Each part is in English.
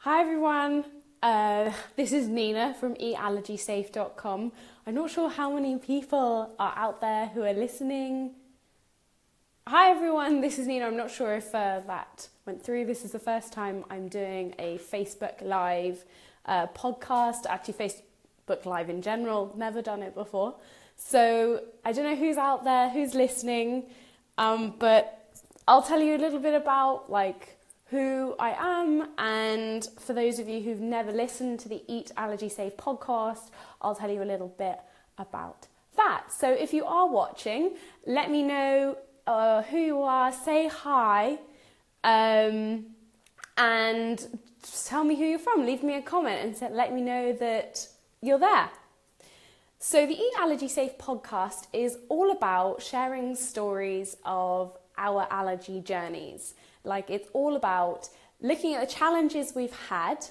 Hi everyone, this is Nina from Allergysafe.com. I'm not sure how many people are out there who are listening. Hi everyone, this is Nina. I'm not sure if that went through. This is the first time I'm doing a Facebook Live podcast, actually Facebook Live in general, never done it before. So I don't know who's out there, who's listening, but I'll tell you a little bit about who I am, and for those of you who've never listened to the Eat Allergy Safe podcast, I'll tell you a little bit about that. So if you are watching, let me know who you are, say hi, and just tell me who you're from. Leave me a comment and let me know that you're there. So the Eat Allergy Safe podcast is all about sharing stories of our allergy journeys. It's all about looking at the challenges we've had,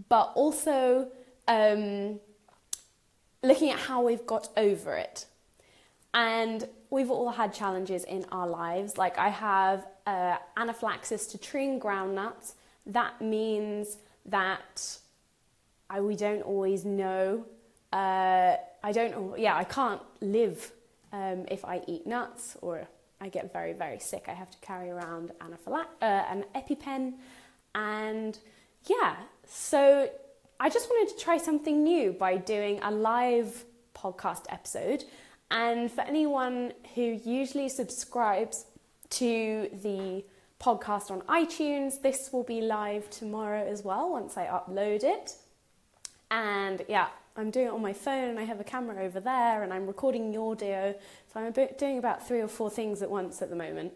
but also looking at how we've got over it. And we've all had challenges in our lives. I have anaphylaxis to tree and groundnuts. That means that we don't always know. I can't live if I eat nuts, or I get very, very sick. I have to carry around an EpiPen. And so I just wanted to try something new by doing a live podcast episode. And for anyone who usually subscribes to the podcast on iTunes, this will be live tomorrow as well once I upload it. And I'm doing it on my phone, and I have a camera over there, and I'm recording the audio. So I'm doing about 3 or 4 things at once at the moment.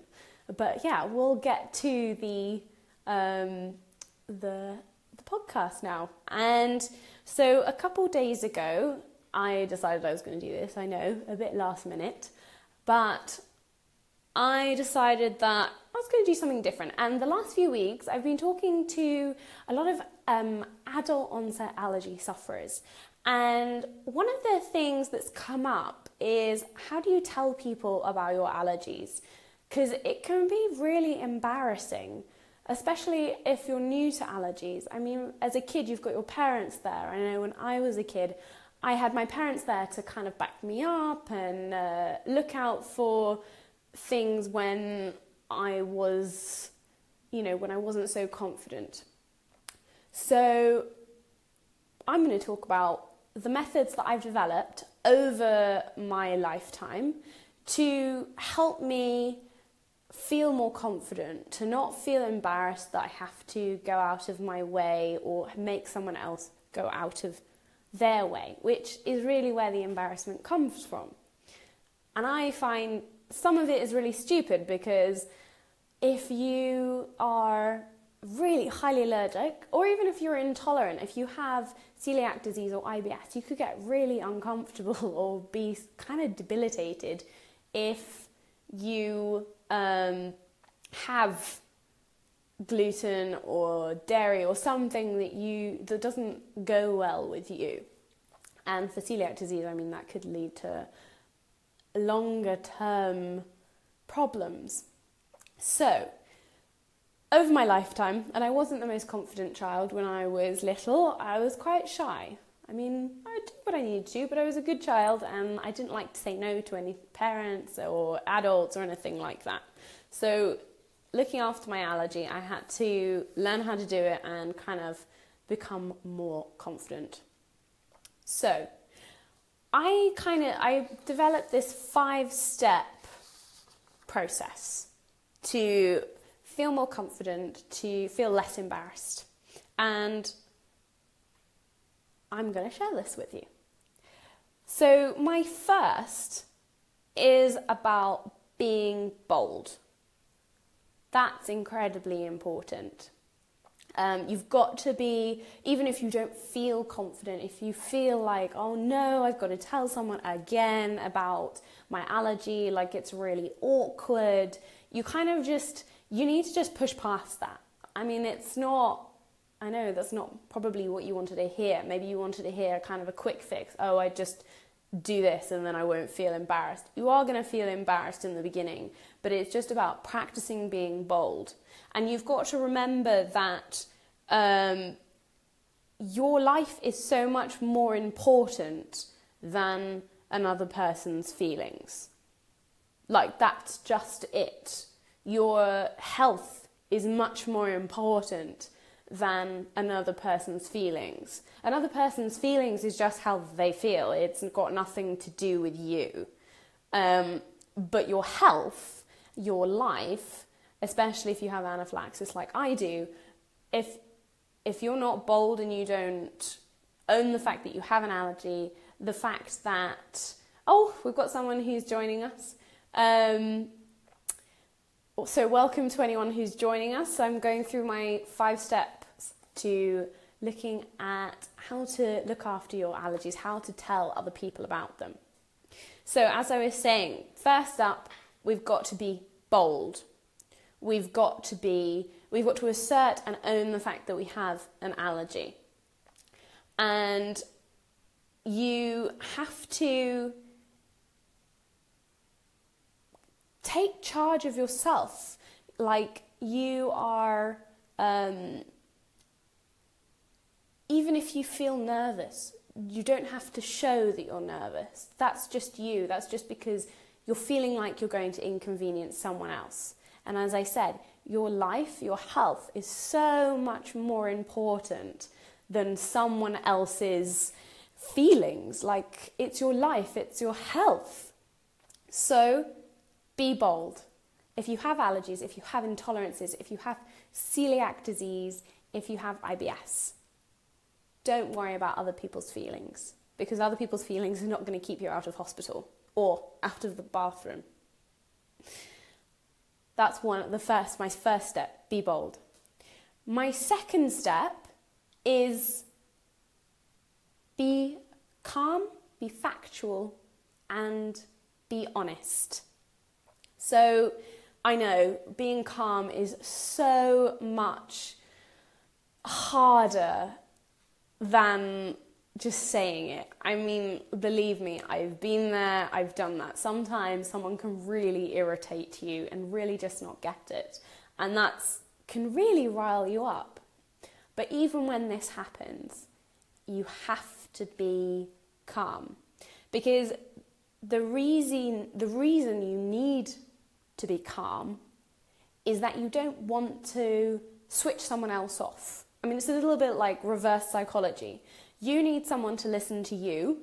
But we'll get to the podcast now. And so a couple days ago, I decided I was going to do this. I know, a bit last minute, but I decided that I was going to do something different. And the last few weeks, I've been talking to a lot of adult onset allergy sufferers. And one of the things that's come up is, how do you tell people about your allergies? Because it can be really embarrassing, especially if you're new to allergies. I mean, as a kid, you've got your parents there. I know when I was a kid, I had my parents there to kind of back me up and look out for things when I was, when I wasn't so confident. So I'm going to talk about the methods that I've developed over my lifetime to help me feel more confident, to not feel embarrassed that I have to go out of my way or make someone else go out of their way, which is really where the embarrassment comes from. And I find some of it is really stupid, because if you are really highly allergic, or even if you're intolerant, if you have celiac disease or IBS, you could get really uncomfortable or be kind of debilitated if you have gluten or dairy or something that doesn't go well with you. And for celiac disease, that could lead to longer term problems. So over my lifetime, and I wasn't the most confident child when I was little, I was quite shy. I did what I needed to, but I was a good child, and I didn't like to say no to any parents or adults or anything like that. So looking after my allergy, I had to learn how to do it and kind of become more confident. So I developed this 5-step process to feel more confident, to feel less embarrassed. And I'm going to share this with you. So my first is about being bold. That's incredibly important. You've got to be, even if you don't feel confident, if you feel like, oh no, I've got to tell someone again about my allergy, it's really awkward, you need to just push past that. It's not, I know that's not probably what you wanted to hear. Maybe you wanted to hear kind of a quick fix. Oh, I just do this and then I won't feel embarrassed. You are going to feel embarrassed in the beginning, but it's just about practicing being bold. And you've got to remember that your life is so much more important than another person's feelings. Like, that's just it. Your health is much more important than another person's feelings. Another person's feelings is just how they feel. It's got nothing to do with you. But your health, your life, especially if you have anaphylaxis like I do, if you're not bold and you don't own the fact that you have an allergy, the fact that, we've got someone who's joining us. So welcome to anyone who's joining us. I'm going through my 5 steps to looking at how to look after your allergies, how to tell other people about them. So as I was saying, first up, we've got to be bold. We've got to assert and own the fact that we have an allergy. And you have to take charge of yourself. Like, you are, even if you feel nervous, you don't have to show that you're nervous. That's just you. That's just because you're feeling like you're going to inconvenience someone else. And as I said, your life, your health is so much more important than someone else's feelings. Like, it's your life, it's your health. So be bold. If you have allergies, if you have intolerances, if you have celiac disease, if you have IBS, don't worry about other people's feelings, because other people's feelings are not going to keep you out of hospital or out of the bathroom. That's my first step, be bold. My second step is be calm, be factual, and be honest. So I know being calm is so much harder than just saying it. I mean, believe me, I've been there, I've done that. Sometimes someone can really irritate you and really just not get it. And that can really rile you up. But even when this happens, you have to be calm. Because the reason you need to be calm is that you don't want to switch someone else off. I mean, it's a little bit like reverse psychology. You need someone to listen to you,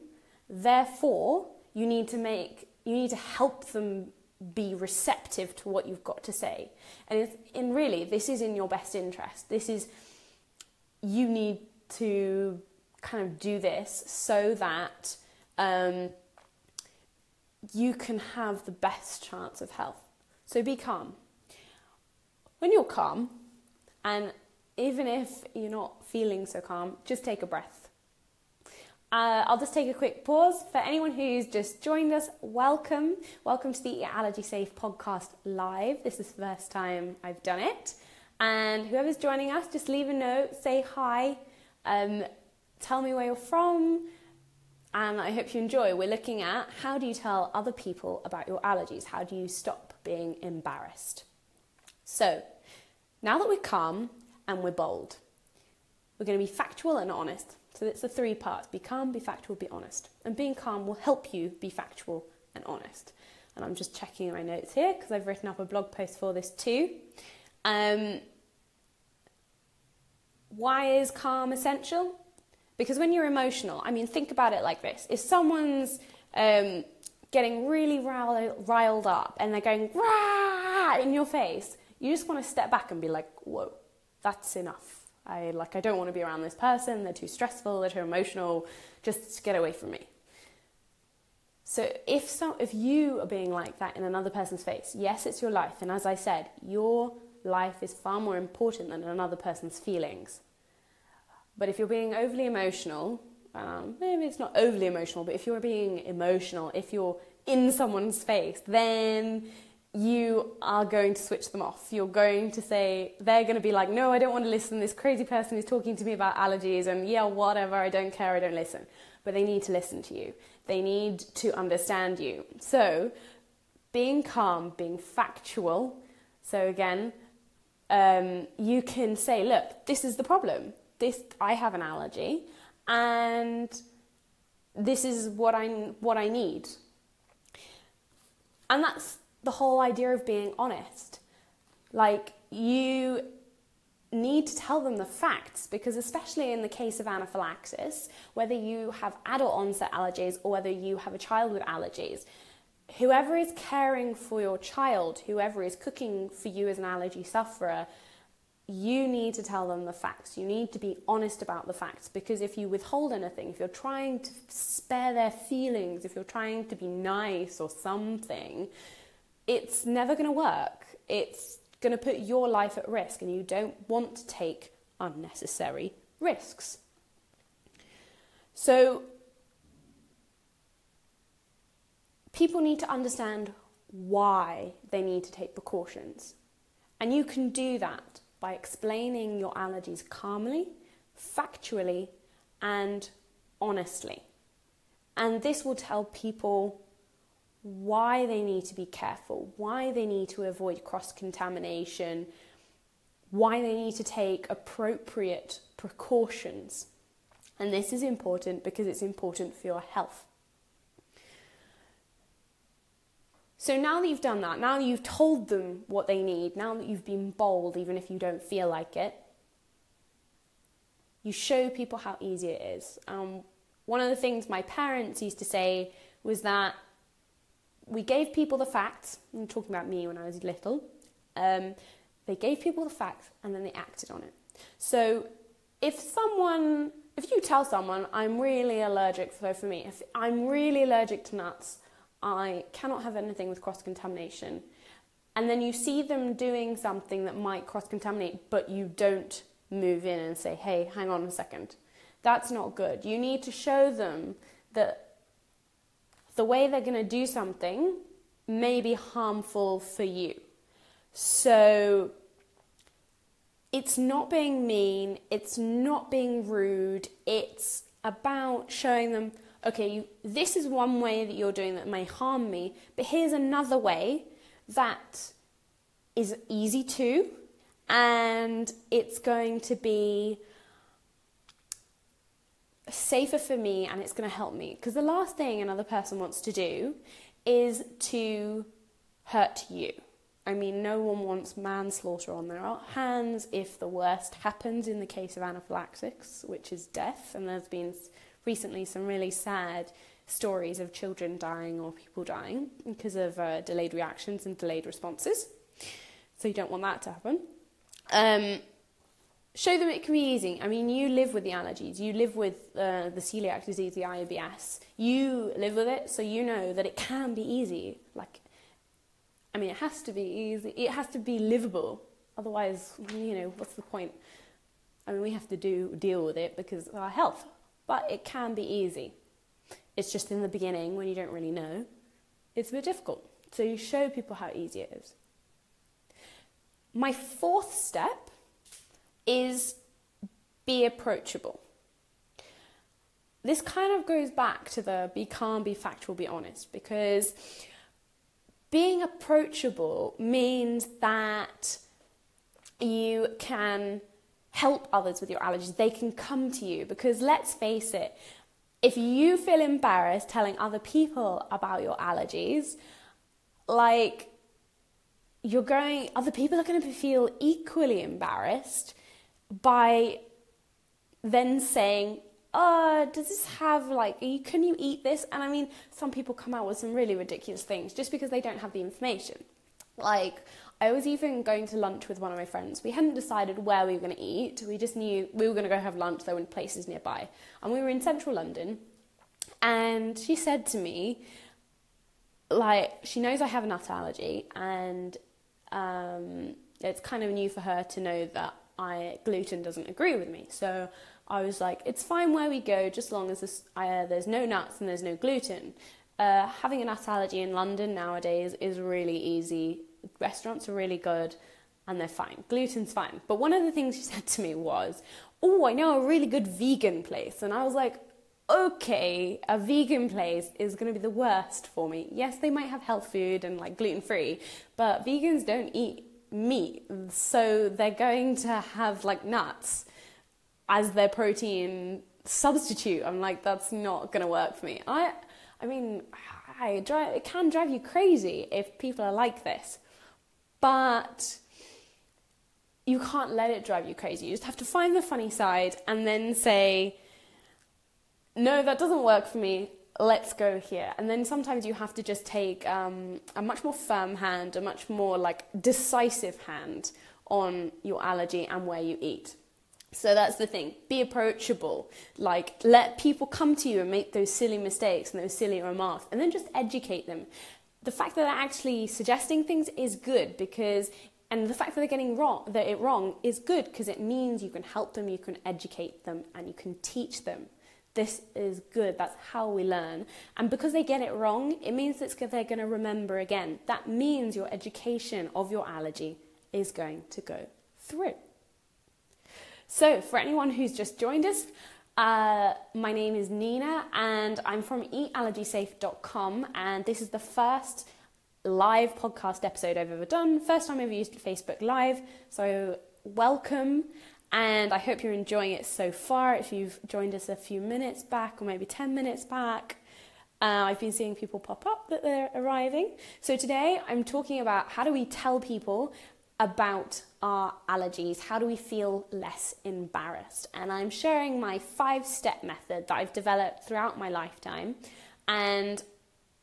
therefore you need to help them be receptive to what you've got to say. And really, this is in your best interest. You need to kind of do this so that you can have the best chance of health. So be calm. When you're calm, and even if you're not feeling so calm, just take a breath. I'll just take a quick pause. For anyone who's just joined us, welcome. Welcome to the Allergy Safe podcast live. This is the first time I've done it. And whoever's joining us, just leave a note, say hi, tell me where you're from, and I hope you enjoy. We're looking at how do you tell other people about your allergies? How do you stop being embarrassed? So, now that we're calm and we're bold, we're going to be factual and honest. So it's the 3 parts: be calm, be factual, be honest. And being calm will help you be factual and honest. And I'm just checking my notes here because I've written up a blog post for this too. Why is calm essential? Because when you're emotional, I mean, think about it like this. If someone's getting really riled up and they're going rah in your face, you just want to step back and be like, whoa, that's enough. I don't want to be around this person. They're too stressful, they're too emotional. Just get away from me. So if you are being like that in another person's face, yes, it's your life. And as I said, your life is far more important than another person's feelings. But if you're being overly emotional, maybe it's not overly emotional, but if you're being emotional, if you're in someone's face, then you are going to switch them off. You're going to say, they're going to be like, no, I don't want to listen. This crazy person is talking to me about allergies and yeah, whatever, I don't care, I don't listen. But they need to listen to you. They need to understand you. So being calm, being factual. So again, you can say, look, this is the problem. I have an allergy, and this is what I need. And that's the whole idea of being honest. Like, you need to tell them the facts, because especially in the case of anaphylaxis, whether you have adult onset allergies or whether you have a child with allergies, whoever is caring for your child, whoever is cooking for you as an allergy sufferer, you need to tell them the facts. You need to be honest about the facts, because if you withhold anything, if you're trying to spare their feelings, if you're trying to be nice or something, it's never going to work. It's going to put your life at risk, and you don't want to take unnecessary risks. So people need to understand why they need to take precautions. And you can do that by explaining your allergies calmly, factually, and honestly. And this will tell people why they need to be careful, why they need to avoid cross-contamination, why they need to take appropriate precautions. And this is important because it's important for your health. So now that you've done that, now that you've told them what they need, now that you've been bold, even if you don't feel like it, you show people how easy it is. One of the things my parents used to say was that we gave people the facts. I'm talking about me when I was little. They gave people the facts and then they acted on it. So if you tell someone, I'm really allergic, so for me, if I'm really allergic to nuts, I cannot have anything with cross-contamination, and then you see them doing something that might cross-contaminate, but you don't move in and say, hey, hang on a second. That's not good. You need to show them that the way they're going to do something may be harmful for you. So it's not being mean, it's not being rude, it's about showing them, okay, this is one way that you're doing that may harm me, but here's another way that is easy too, and it's going to be safer for me and it's going to help me. Because the last thing another person wants to do is to hurt you. I mean, no one wants manslaughter on their hands if the worst happens in the case of anaphylaxis, which is death. And there's been recently some really sad stories of children dying or people dying because of delayed reactions and delayed responses. So you don't want that to happen. Show them it can be easy. I mean, you live with the allergies. You live with the celiac disease, the EAS. You live with it, so you know that it can be easy. It has to be easy. It has to be livable. Otherwise, what's the point? I mean, we have to deal with it because of our health. But it can be easy. It's just in the beginning, when you don't really know, it's a bit difficult. So you show people how easy it is. My fourth step is be approachable. This kind of goes back to the be calm, be factual, be honest, because being approachable means that you can help others with your allergies. They can come to you, because let's face it, if you feel embarrassed telling other people about your allergies, other people are going to feel equally embarrassed by then saying, does this have, can you eat this? And I mean, some people come out with some really ridiculous things just because they don't have the information. I was even going to lunch with one of my friends. We hadn't decided where we were going to eat. We just knew we were going to go have lunch. There were places nearby. And we were in central London. And she said to me, she knows I have a nut allergy. And it's kind of new for her to know that gluten doesn't agree with me. So I was like, it's fine where we go, just long as there's no nuts and there's no gluten. Having a nut allergy in London nowadays is really easy. Restaurants are really good and they're fine. Gluten's fine. But one of the things she said to me was, I know a really good vegan place. And I was like, okay, a vegan place is going to be the worst for me. Yes, they might have health food and gluten-free, but vegans don't eat meat. So they're going to have nuts. as their protein substitute. I'm like, that's not going to work for me. I mean, it can drive you crazy if people are like this, but you can't let it drive you crazy. You just have to find the funny side and then say, no, that doesn't work for me. Let's go here. And then sometimes you have to just take a much more firm hand, a much more like decisive hand on your allergy and where you eat. So that's the thing. Be approachable. Like, let people come to you and make those silly mistakes and those silly remarks, and then just educate them. The fact that they're actually suggesting things is good, and the fact that they're getting it wrong is good, because it means you can help them, you can educate them, and you can teach them. This is good. That's how we learn. And because they get it wrong, it means that they're going to remember again. That means your education of your allergy is going to go through. So for anyone who's just joined us, my name is Nina and I'm from eatallergysafe.com, and this is the first live podcast episode I've ever done. First time I've used Facebook Live, so welcome, and I hope you're enjoying it so far. If you've joined us a few minutes back or maybe 10 minutes back, I've been seeing people pop up that they're arriving. So today I'm talking about how do we tell people about our allergies, how do we feel less embarrassed, and I'm sharing my 5-step method that I've developed throughout my lifetime. And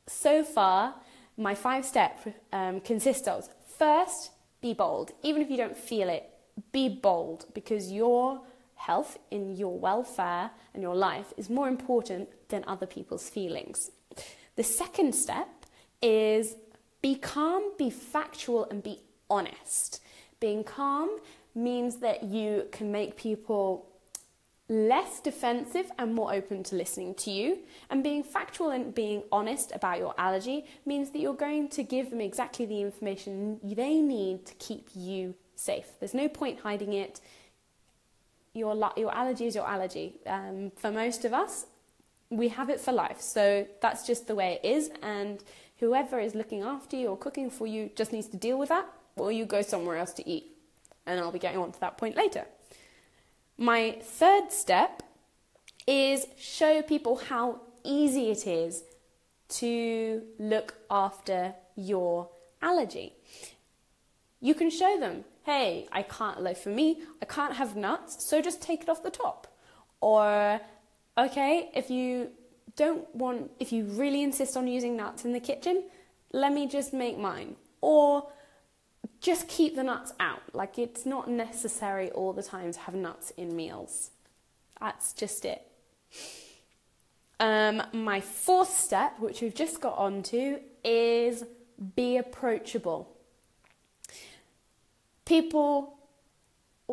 so far my 5-step consists of: first, be bold. Even if you don't feel it, be bold, because your health, in your welfare and your life is more important than other people's feelings. The second step is be calm, be factual, and be honest. Being calm means that you can make people less defensive and more open to listening to you. And being factual and being honest about your allergy means that you're going to give them exactly the information they need to keep you safe. There's no point hiding it. Your allergy is your allergy. For most of us, we have it for life. So that's just the way it is. And whoever is looking after you or cooking for you just needs to deal with that, or you go somewhere else to eat. And I'll be getting on to that point later. My third step is show people how easy it is to look after your allergy. You can show them, hey, I can't have nuts, so just take it off the top. Or, okay, if you really insist on using nuts in the kitchen, let me just make mine. Or just keep the nuts out. Like, it's not necessary all the time to have nuts in meals. That's just it. My fourth step, which we've just got onto, is be approachable. People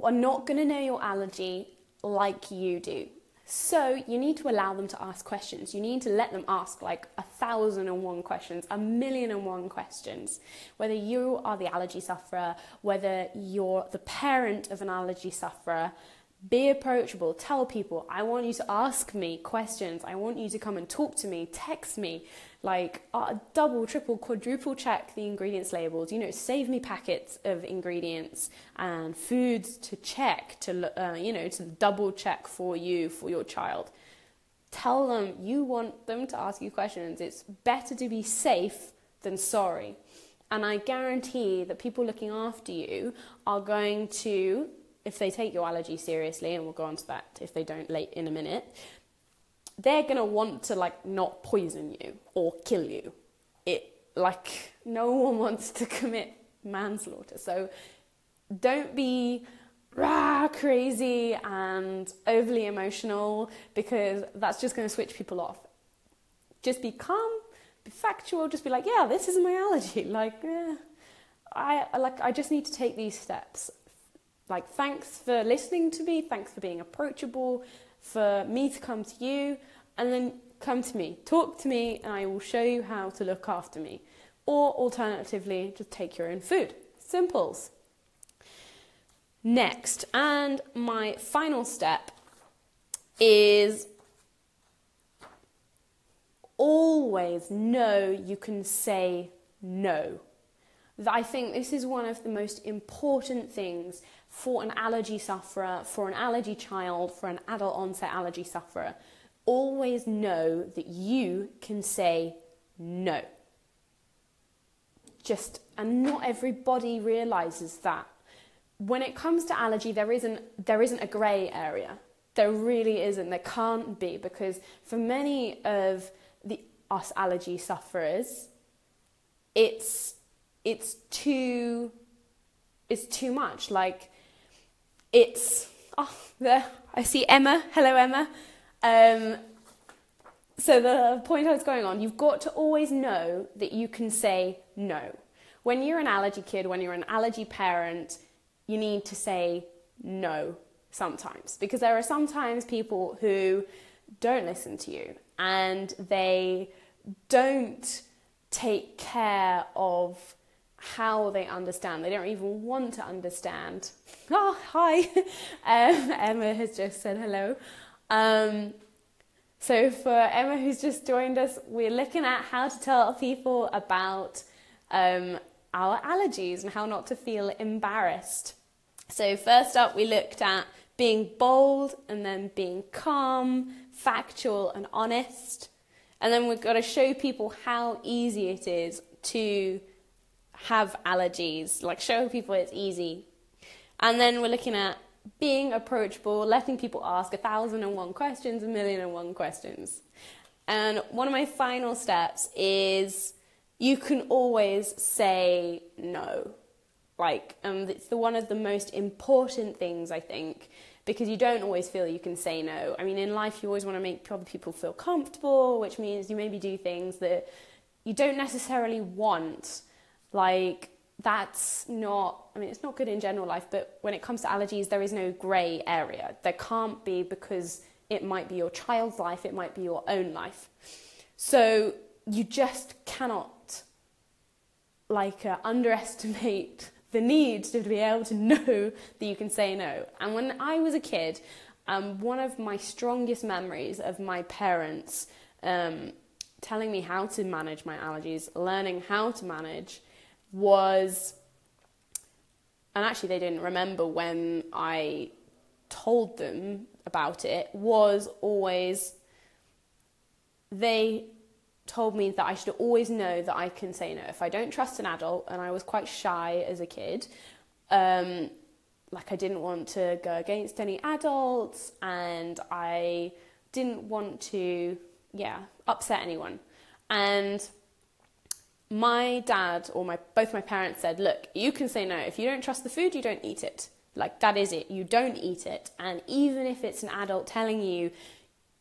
are not going to know your allergy like you do. So you need to allow them to ask questions. You need to let them ask like 1,001 questions, 1,000,001 questions. Whether you are the allergy sufferer, whether you're the parent of an allergy sufferer, be approachable. Tell people, I want you to ask me questions. I want you to come and talk to me, text me, like double, triple, quadruple check the ingredients labels. Save me packets of ingredients and foods to check, to double check for you, for your child. Tell them you want them to ask you questions. It's better to be safe than sorry. And I guarantee that people looking after you are going to, if they take your allergy seriously, and we'll go on to that if they don't in a minute, they're going to want to not poison you or kill you. No one wants to commit manslaughter. So don't be crazy and overly emotional, because that's just going to switch people off. Just be calm, be factual, just be like, yeah, this is my allergy. I just need to take these steps. Thanks for listening to me, thanks for being approachable, for me to come to you, and then come to me, talk to me, and I will show you how to look after me. Or alternatively, just take your own food. Simples. Next, and my final step, is always know you can say no. I think this is one of the most important things for an allergy sufferer, for an allergy child, for an adult onset allergy sufferer, always know that you can say no. And not everybody realizes that. When it comes to allergy, there isn't a grey area. There really isn't. There can't be, because for many of us allergy sufferers, it's too much. Like, there, I see Emma. Hello, Emma. So the point I was going on, you've got to always know that you can say no. When you're an allergy kid, when you're an allergy parent, you need to say no sometimes, because there are sometimes people who don't listen to you and they don't take care of how they understand. They don't even want to understand. Oh, hi. Emma has just said hello. So for Emma who's just joined us, we're looking at how to tell people about our allergies and how not to feel embarrassed. So first up, we looked at being bold, and then being calm, factual and honest. And then we've got to show people how easy it is to have allergies, like show people it's easy. And then we're looking at being approachable, letting people ask 1,001 questions, 1,000,001 questions. And one of my final steps is you can always say no. It's one of the most important things, I think, because you don't always feel you can say no. I mean, in life, you always want to make other people feel comfortable, which means you maybe do things that you don't necessarily want. It's not good in general life, but when it comes to allergies, there is no grey area. There can't be, because it might be your child's life, it might be your own life. So you just cannot underestimate the need to be able to know that you can say no. And when I was a kid, one of my strongest memories of my parents telling me how to manage my allergies, learning how to manage, was, and actually they didn't remember when I told them about it, was always, they told me that I should always know that I can say no. If I don't trust an adult, and I was quite shy as a kid, I didn't want to go against any adults, and I didn't want to, upset anyone. And my dad or both my parents said, look, you can say no. If you don't trust the food, you don't eat it. That is it. You don't eat it. And even if it's an adult telling you,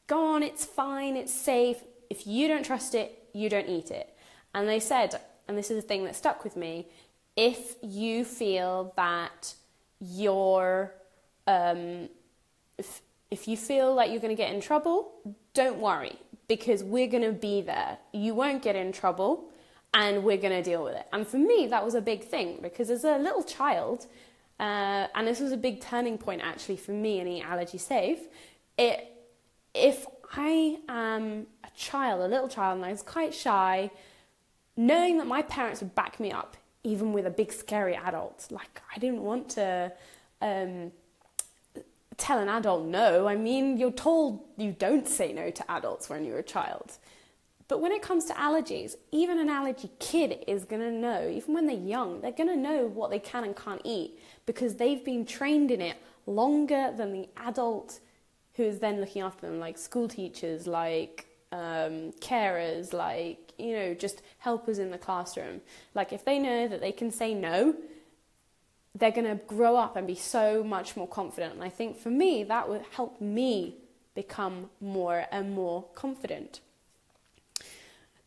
go on, it's fine, it's safe, if you don't trust it, you don't eat it. And they said, and this is a thing that stuck with me, if you feel that you're, if you feel like you're going to get in trouble, don't worry, because we're going to be there. You won't get in trouble, and we're going to deal with it. And for me, that was a big thing, because as a little child, and this was a big turning point actually for me in Eat Allergy Safe, if I am a little child, and I was quite shy, knowing that my parents would back me up, even with a big scary adult. I didn't want to tell an adult no. I mean, you're told you don't say no to adults when you're a child. But when it comes to allergies, even an allergy kid is going to know, even when they're young, they're going to know what they can and can't eat, because they've been trained in it longer than the adult who is then looking after them, like school teachers, carers, just helpers in the classroom. If they know that they can say no, they're going to grow up and be so much more confident. And I think for me, that would help me become more and more confident.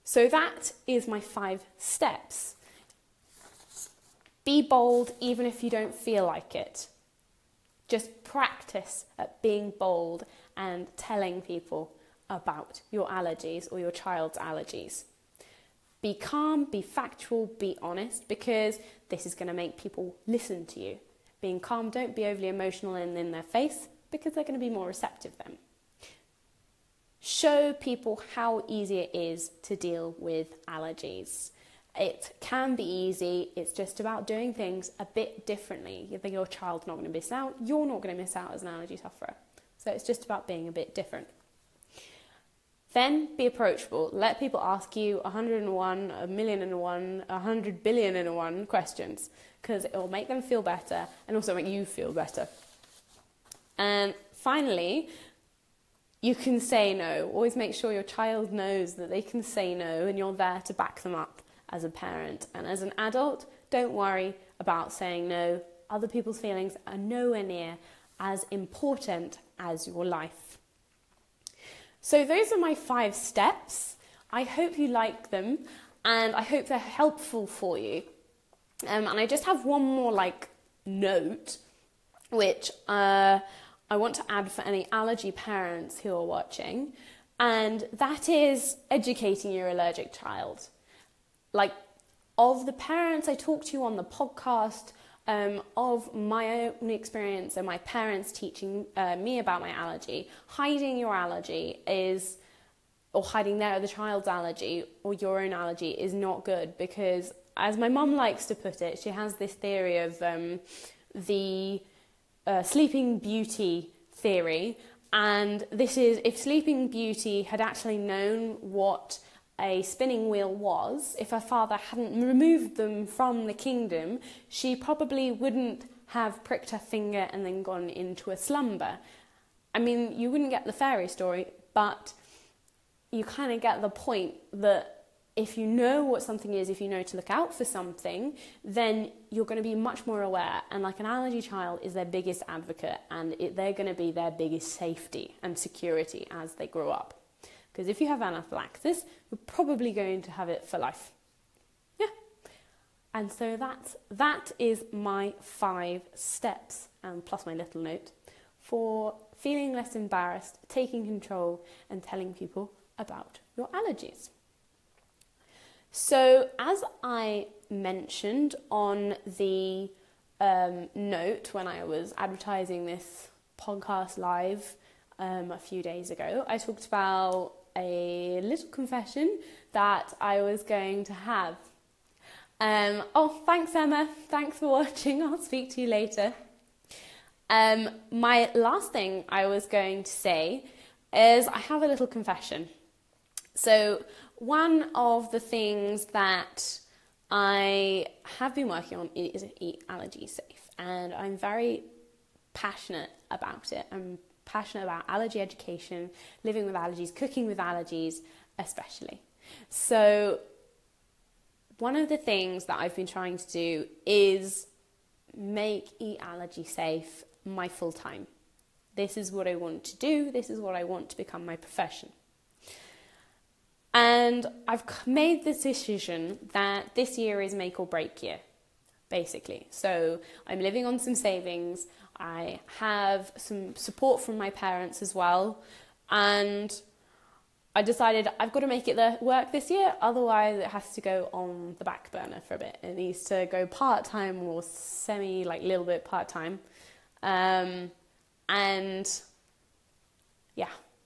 So that is my 5 steps. Be bold even if you don't feel like it. Just practice at being bold and telling people about your allergies or your child's allergies. Be calm, be factual, be honest, because this is going to make people listen to you. Being calm, don't be overly emotional and in their face, because they're going to be more receptive then. Show people how easy it is to deal with allergies. It can be easy. It's just about doing things a bit differently. You think your child's not going to miss out. You're not going to miss out as an allergy sufferer. So it's just about being a bit different. Then be approachable. Let people ask you 101, 1,000,001, 100,000,000,001 questions, because it will make them feel better and also make you feel better. And finally, you can say no. Always make sure your child knows that they can say no and you're there to back them up as a parent. And as an adult, don't worry about saying no. Other people's feelings are nowhere near as important as your life. So those are my 5 steps. I hope you like them and I hope they're helpful for you. And I just have one more note, which I want to add for any allergy parents who are watching, and that is educating your allergic child. Of the parents I talked to on the podcast, of my own experience and my parents teaching me about my allergy, hiding your allergy or hiding the child's allergy or your own allergy is not good, because as my mum likes to put it, she has this theory of the Sleeping Beauty theory, and this is if Sleeping Beauty had actually known what a spinning wheel was, if her father hadn't removed them from the kingdom, she probably wouldn't have pricked her finger and then gone into a slumber. I mean, you wouldn't get the fairy story, but you kind of get the point that if you know what something is, if you know to look out for something, then you're going to be much more aware. And an allergy child is their biggest advocate, and they're going to be their biggest safety and security as they grow up. Because if you have anaphylaxis, you're probably going to have it for life. Yeah. And so that is my 5 steps, and plus my little note, for feeling less embarrassed, taking control, and telling people about your allergies. So as I mentioned on the note when I was advertising this podcast live a few days ago, I talked about a little confession that I was going to have. Thanks Emma, thanks for watching, I'll speak to you later. My last thing I was going to say is I have a little confession. So one of the things that I have been working on is Eat Allergy Safe, and I'm very passionate about it. I'm passionate about allergy education, living with allergies, cooking with allergies especially. So one of the things that I've been trying to do is make Eat Allergy Safe my full time. This is what I want to do. This is what I want to become my profession. And I've made this decision that this year is make or break year, basically. So I'm living on some savings. I have some support from my parents as well. And I decided I've got to make it work this year. Otherwise, it has to go on the back burner for a bit. It needs to go part-time or little bit part-time. And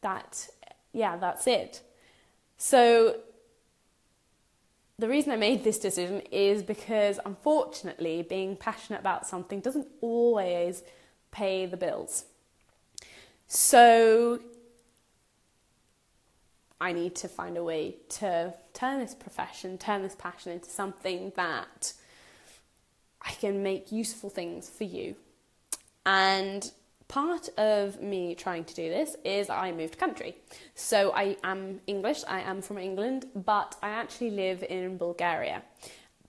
that's it. So the reason I made this decision is because, unfortunately, being passionate about something doesn't always pay the bills. So I need to find a way to turn this passion into something that I can make useful things for you. And part of me trying to do this is I moved country. So I am English, I am from England, but I actually live in Bulgaria.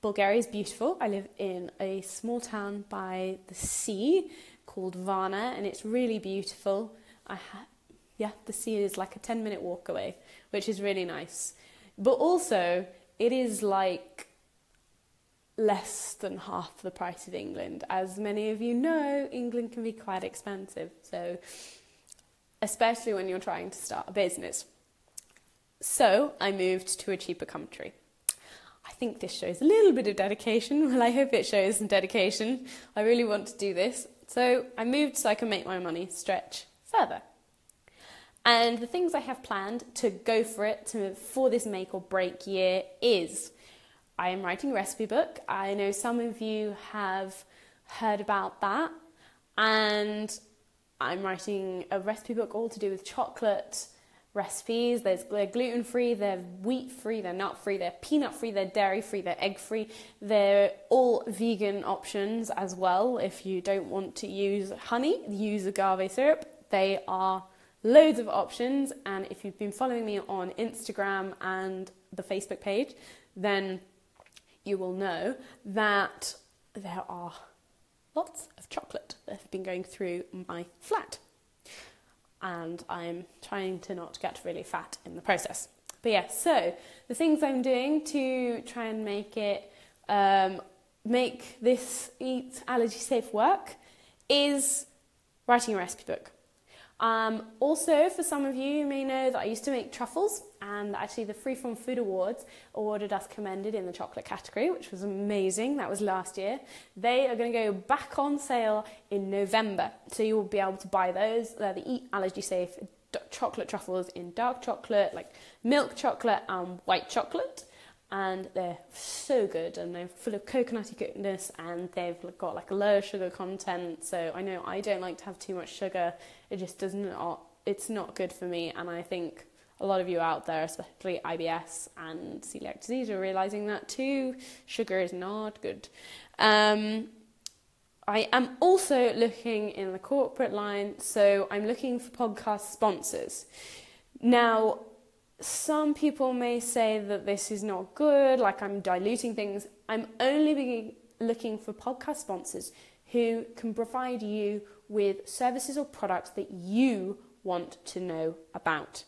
Bulgaria is beautiful. I live in a small town by the sea called Varna, and it's really beautiful. The sea is like a 10-minute walk away, which is really nice. But also, it is less than half the price of England. As many of you know, England can be quite expensive, so especially when you're trying to start a business. So I moved to a cheaper country. I think this shows a little bit of dedication. Well, I hope it shows some dedication. I really want to do this. So I moved so I can make my money stretch further. And the things I have planned to go for this make or break year is I am writing a recipe book. I know some of you have heard about that, and I'm writing a recipe book all to do with chocolate recipes. They're gluten-free, they're wheat-free, they're nut-free, they're peanut-free, they're dairy-free, they're egg-free. They're all vegan options as well. If you don't want to use honey, use agave syrup. They are loads of options, and if you've been following me on Instagram and the Facebook page, then you will know that there are lots of chocolate that have been going through my flat. And I'm trying to not get really fat in the process. But yeah, so the things I'm doing to try and make this Eat Allergy Safe work is writing a recipe book. Also, for some of you may know that I used to make truffles, and actually the Freeform Food Awards awarded us Commended in the chocolate category, which was amazing. That was last year. They are going to go back on sale in November, so you will be able to buy those. They're the Eat Allergy Safe chocolate truffles in dark chocolate, like milk chocolate and white chocolate, and they're so good, and they're full of coconutty goodness, and they've got like a low sugar content. So I know I don't like to have too much sugar. It just it's not good for me, and I think a lot of you out there, especially IBS and celiac disease, are realising that too. Sugar is not good. I am also looking in the corporate line, so I'm looking for podcast sponsors. Now, some people may say that this is not good, like I'm diluting things. I'm only looking for podcast sponsors who can provide you with services or products that you want to know about.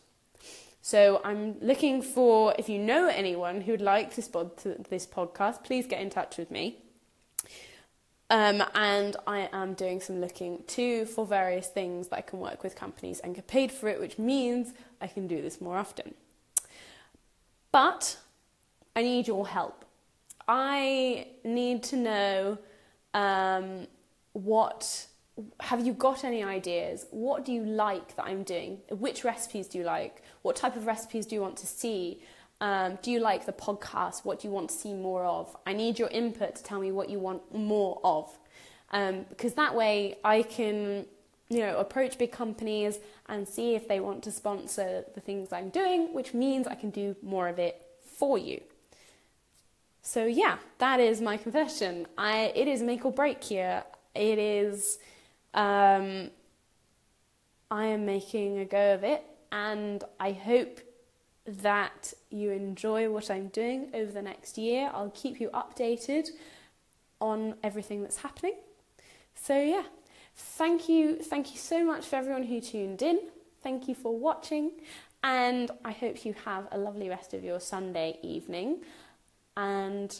So I'm looking for, if you know anyone who would like to sponsor this podcast, please get in touch with me. And I am doing some looking too for various things that I can work with companies and get paid for it, which means I can do this more often. But I need your help. I need to know have you got any ideas? What do you like that I'm doing? Which recipes do you like? What type of recipes do you want to see? Do you like the podcast? What do you want to see more of? I need your input to tell me what you want more of. Because that way I can, approach big companies and see if they want to sponsor the things I'm doing, which means I can do more of it for you. So yeah, that is my confession. It is make or break here. It is, I am making a go of it, and I hope that you enjoy what I'm doing over the next year. I'll keep you updated on everything that's happening. So yeah, thank you so much for everyone who tuned in. Thank you for watching, and I hope you have a lovely rest of your Sunday evening. And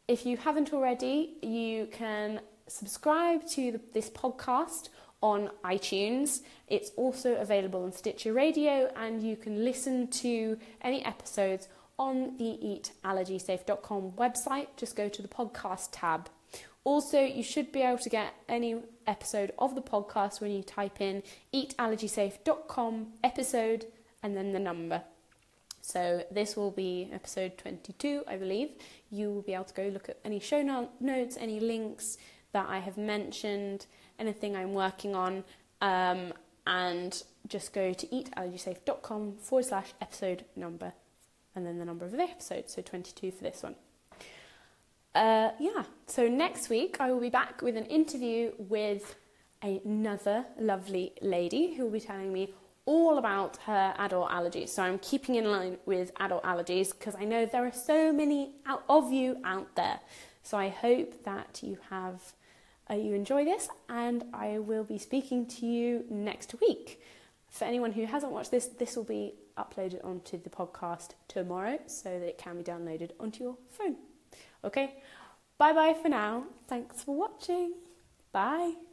if you haven't already, you can subscribe to this podcast on iTunes. It's also available on Stitcher Radio, and you can listen to any episodes on the eatallergysafe.com website. Just go to the podcast tab. Also, you should be able to get any episode of the podcast when you type in eatallergysafe.com episode and then the number. So this will be episode 22, I believe. You will be able to go look at any show notes, any links that I have mentioned, anything I'm working on, and just go to eatallergysafe.com/episode number and then the number of the episode, so 22 for this one. So next week I will be back with an interview with another lovely lady who will be telling me all about her adult allergies. So I'm keeping in line with adult allergies because I know there are so many of you out there. So I hope that you enjoy this, and I will be speaking to you next week. For anyone who hasn't watched this will be uploaded onto the podcast tomorrow so that it can be downloaded onto your phone. Okay, bye-bye for now. Thanks for watching. Bye.